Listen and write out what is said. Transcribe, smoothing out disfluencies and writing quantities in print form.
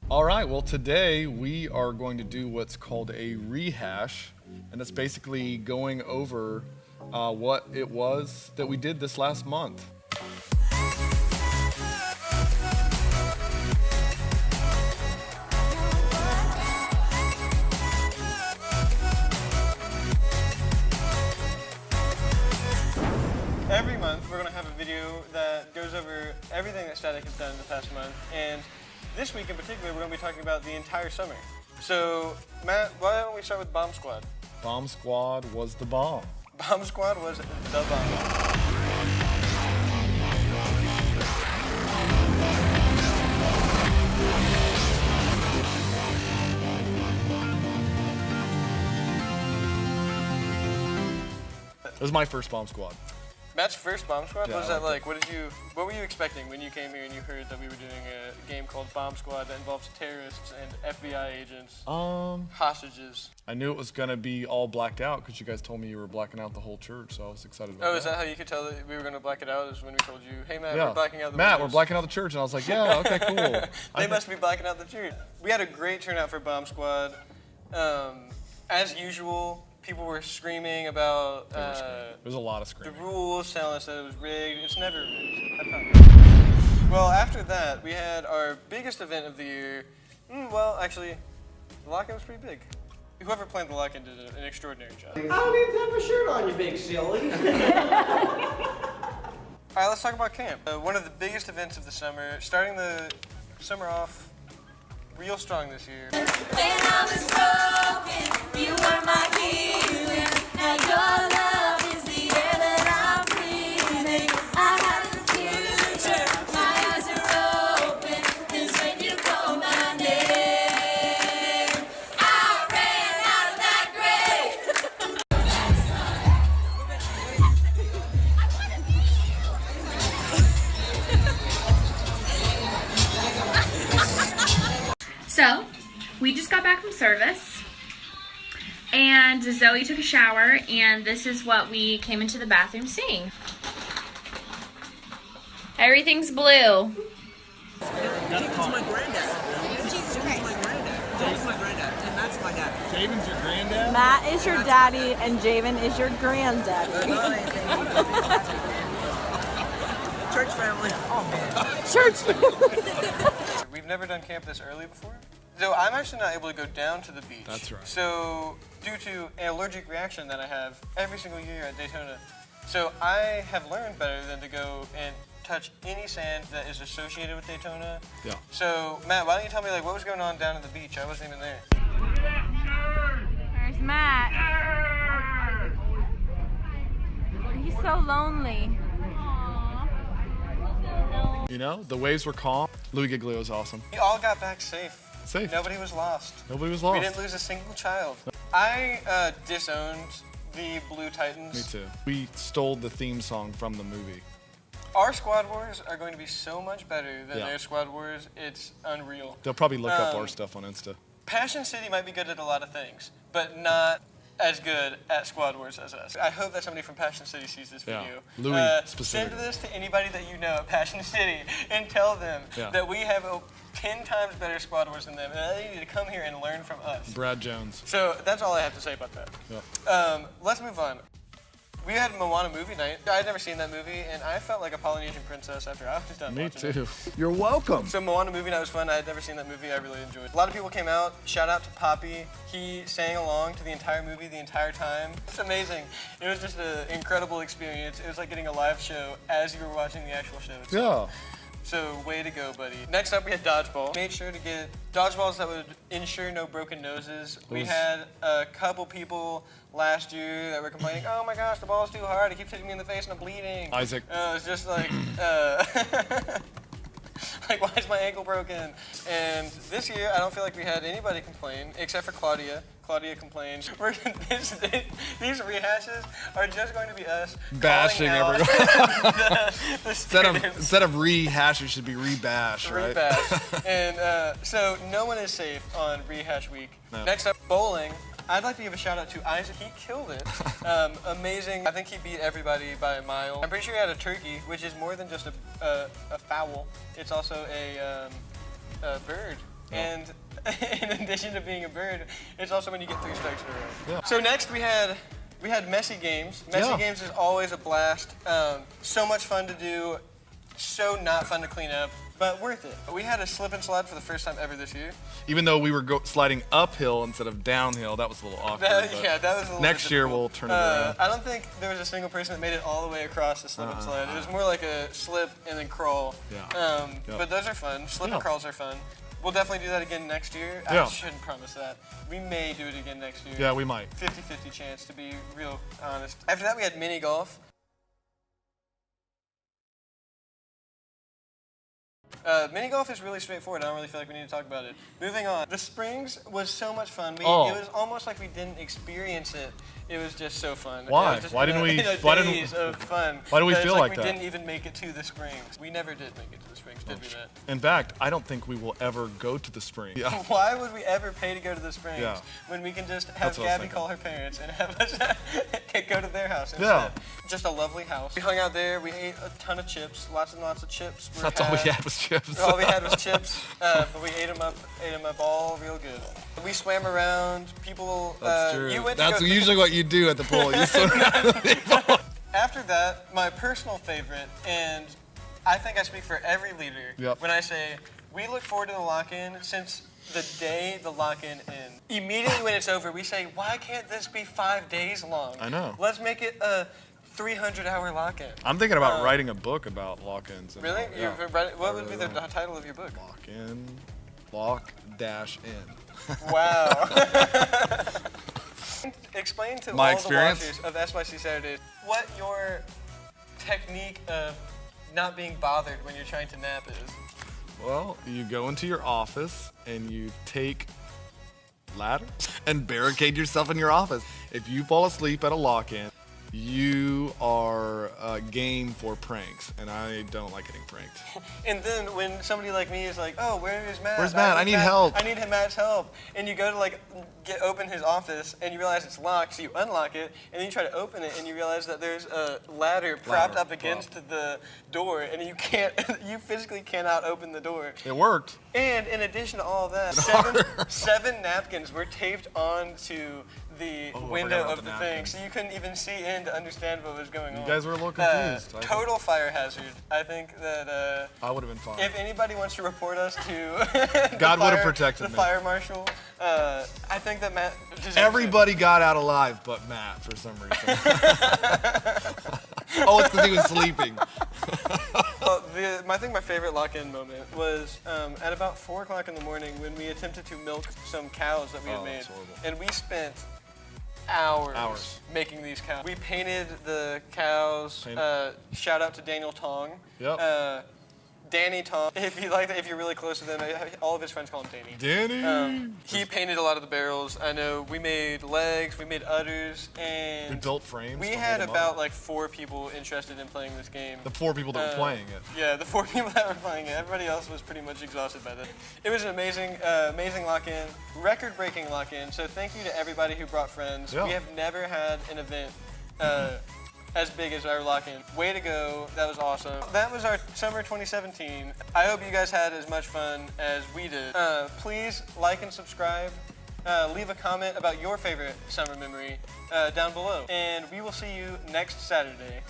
All right, well, today we are going to do what's called a rehash, and it's basically going over what it was that we did this last month. Every month, we're going to have a video that goes over everything that Static has done in the past month, and this week in particular, we're going to be talking about the entire summer. So, Matt, why don't we start with Bomb Squad? Bomb Squad was the bomb. Bomb Squad was the bomb. It was my first Bomb Squad. Matt's first Bomb Squad? Yeah, what was I that like like? What were you expecting when you came here and you heard that we were doing a game called Bomb Squad that involves terrorists and FBI agents, hostages? I knew it was gonna be all blacked out because you guys told me you were blacking out the whole church, so I was excited about that. Oh, is that how you could tell that we were gonna black it out? Is when we told you, hey Matt, Yeah. we're blacking out the Matt, windows. we're blacking out the church, and I was like, yeah, okay, cool. They must be blacking out the church. We had a great turnout for Bomb Squad. As usual, people were screaming about There was a lot of the screaming. rules, telling us that it was rigged. It's never rigged. I promise. Well, after that, we had our biggest event of the year. Well, actually, the lock-in was pretty big. Whoever planned the lock-in did an extraordinary job. I don't even have a shirt on, you big silly. All right, let's talk about camp. One of the biggest events of the summer, starting the summer off real strong this year. When I was broken, you were my healing. Now your love is the air that I'm breathing. I have the future, my eyes are open. 'Cause when you call my name, I ran out of that grave. So, we just got back from service, and Zoe took a shower, and this is what we came into the bathroom seeing. Everything's blue. Jinks is my granddad. Jinks is my granddad. Jinks is my granddad, and that's my dad. Javen's your granddad? Matt is your daddy, and Javen is your granddaddy. Church family. Oh man. Church. We've never done camp this early before. So I'm actually not able to go down to the beach. That's right. So due to an allergic reaction that I have every single year at Daytona, so I have learned better than to go and touch any sand that is associated with Daytona. Yeah. So Matt, why don't you tell me like what was going on down at the beach? I wasn't even there. There's Matt. He's so lonely. You know, the waves were calm. Louis Giglio was awesome. We all got back safe. Safe. Nobody was lost. Nobody was We lost. didn't lose a single child. I disowned the Blue Titans. Me too. We stole the theme song from the movie. Our Squad Wars are going to be so much better than Yeah. their Squad Wars. It's unreal. They'll probably look up our stuff on Insta. Passion City might be good at a lot of things, but not as good at Squad Wars as us. I hope that somebody from Passion City sees this Yeah. video. Louis Send specifically. this to anybody that you know at Passion City and tell them Yeah. that we have 10 times better Squad Wars than them, and that they need to come here and learn from us. Brad Jones. So that's all I have to say about that. Yep. Let's move on. We had Moana movie night. I had never seen that movie, and I felt like a Polynesian princess after I was done Me watching it. too. You're welcome. So Moana movie night was fun. I had never seen that movie. I really enjoyed it. A lot of people came out. Shout out to Poppy. He sang along to the entire movie the entire time. It's amazing. It was just an incredible experience. It was like getting a live show as you were watching the actual show. Yeah. So way to go, buddy. Next up, we had dodgeball. Made sure to get dodgeballs that would ensure no broken noses. We had a couple people last year that were complaining, oh my gosh, the ball's too hard. It keeps hitting me in the face and I'm bleeding. Isaac. It's just like, like, why is my ankle broken? And this year, I don't feel like we had anybody complain except for Claudia. Claudia complained. These rehashes are just going to be us Bashing calling out everyone. the Instead of rehash, it should be rebash, right? Rebash. And so no one is safe on rehash week. No. Next up, bowling. I'd like to give a shout out to Isaac. He killed it. Amazing. I think he beat everybody by a mile. I'm pretty sure he had a turkey, which is more than just a fowl. It's also a bird. And in addition to being a bird, it's also when you get 3 strikes in a row. Yeah. So next we had messy games. Messy games is always a blast. So much fun to do, so not fun to clean up, but worth it. We had a slip and slide for the first time ever this year. Even though we were sliding uphill instead of downhill, that was a little awkward. That was a little next bit year difficult. we'll turn it around. I don't think there was a single person that made it all the way across the slip and slide. It was more like a slip and then crawl. Yeah. But those are fun. Slip and Yeah. crawls are fun. We'll definitely do that again next year. Yeah. I shouldn't promise that. We may do it again next year. Yeah, we might. 50-50 chance, to be real honest. After that, we had mini golf. Mini golf is really straightforward. I don't really feel like we need to talk about it. Moving on. The Springs was so much fun. It was almost like we didn't experience it. It was just so fun. Why? It was just, Why didn't we- days why didn't- of fun. why do we It's feel like we that? didn't even make it to the Springs. We never did make it to the Springs, did we, Matt? In fact, I don't think we will ever go to the spring. Yeah. Why would we ever pay to go to the Springs Yeah. when we can just have That's what I was Gabby thinking. call her parents and have us go to their house instead? Yeah. Just a lovely house. We hung out there. We ate a ton of chips, lots and lots of chips. That's all we had was chips. All we had was chips, but we ate them up all real good. We swam around. People. That's true. You went to That's go- usually what you do at the pool. You swim around the people. After that, my personal favorite, and I think I speak for every leader when I say we look forward to the lock-in since the day the lock-in ends. Immediately when it's over, we say, why can't this be 5 days long? I know. Let's make it a 300-hour lock-in. I'm thinking about writing a book about lock-ins. and Really? all. Yeah. What would be the title of your book? Lock-in, lock-in. Wow. Explain to My all experience? the watchers of SYC Saturdays what your technique of not being bothered when you're trying to nap is. Well, you go into your office and you take ladders and barricade yourself in your office. If you fall asleep at a lock-in, you are game for pranks, and I don't like getting pranked. And then when somebody like me is like, oh, where is Matt? Where's Matt? I need help. I need Matt's help. And you go to like open his office and you realize it's locked, so you unlock it, and then you try to open it and you realize that there's a ladder propped up against the door, and you can't, you physically cannot open the door. It worked. And in addition to all of that, seven napkins were taped onto the window about of the the thing, napkins. so you couldn't even see in to understand what was going on. You guys were a little confused. Total fire hazard. I think that I would have been fine. if anybody wants to report us to God would have protected the me. fire marshal, I think that Matt deserves Everybody got out alive but Matt for some reason. Oh, it's because he was sleeping. Well, I think my favorite lock-in moment was at about 4 o'clock in the morning when we attempted to milk some cows that we had Oh, made, that's horrible. and we spent hours making these cows. We painted the cows. Shout out to Daniel Tong. Yep. Danny Tong. If you like that, if you're really close to them, all of his friends call him Danny. Danny. He painted a lot of the barrels. I know we made legs, we made udders, and We built frames. we to had hold them about up. like 4 people interested in playing this game. The 4 people that were playing it. Yeah, the 4 people that were playing it. Everybody else was pretty much exhausted by then. It was an amazing, amazing lock-in, record-breaking lock-in. So thank you to everybody who brought friends. Yeah. We have never had an event as big as our lock-in. Way to go, that was awesome. That was our summer 2017. I hope you guys had as much fun as we did. Please like and subscribe. Leave a comment about your favorite summer memory down below. And we will see you next Saturday.